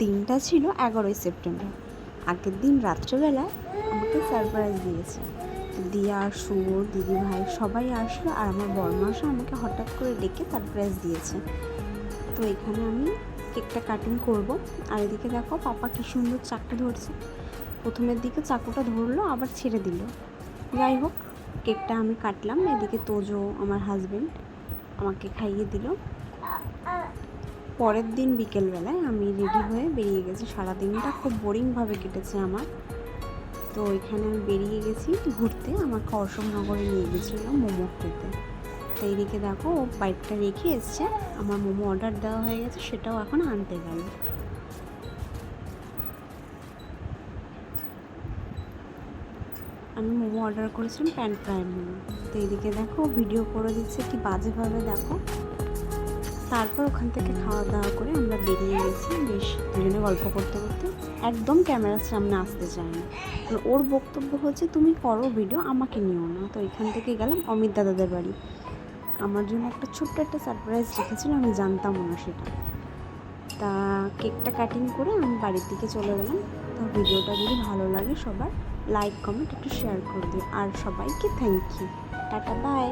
দিনটা ছিল 11ই সেপ্টেম্বর। আগের দিন রাত্রেবেলায় আমাকে সারপ্রাইজ দিয়েছে। দিয়া, শুভ, দিদিভাই সবাই আসলো, আর আমার বড়মাসও আমাকে হঠাৎ করে ডেকে সারপ্রাইজ দিয়েছে। তো এখানে আমি কেকটা কাটিং করব। আর এদিকে দেখো পাপা কি সুন্দর চাকু ধরছে। প্রথমের দিকে চাকুটা ধরলো, আবার ছেড়ে দিল। যাই হোক, কেকটা আমি কাটলাম। এদিকে তোজো, আমার হাজবেন্ড, আমাকে খাইয়ে দিল। পরের দিন বিকেলবেলায় আমি রেডি হয়ে বেরিয়ে গেছি। সারাদিনটা খুব বোরিংভাবে কেটেছে আমার। তো এখানে আমি বেরিয়ে গেছি ঘুরতে। আমাকে অশোকনগরে নিয়ে গেছিলো মোমো খেতে। তো এইদিকে দেখো ও বাইকটা রেখে এসছে, আমার মোমো অর্ডার দেওয়া হয়ে গেছে, সেটাও এখন আনতে গেল। আমি মোমো অর্ডার করেছিলাম প্যান ফ্রাই মোমো। তো এইদিকে দেখো ভিডিও করে দিচ্ছে কি বাজেভাবে, দেখো। তারপর ওখান থেকে খাওয়া দাওয়া করে আমরা বেরিয়ে গেছি বেশ দুজনে গল্প করতে করতে। একদম ক্যামেরার সামনে আসতে চায় না, ওর বক্তব্য হচ্ছে তুমি করো ভিডিও, আমাকে নিও না। তো এখান থেকে গেলাম অমিত দাদাদের বাড়ি। আমার জন্য একটা ছোট্ট একটা সারপ্রাইজ রেখেছিল, আমি জানতামও না সেটা। তা কেকটা কাটিং করে আমি বাড়ির দিকে চলে গেলাম। তো ভিডিওটা যদি ভালো লাগে সবার লাইক কমেন্ট একটু শেয়ার করে দিও, আর সবাইকে থ্যাংক ইউ। Tata, by.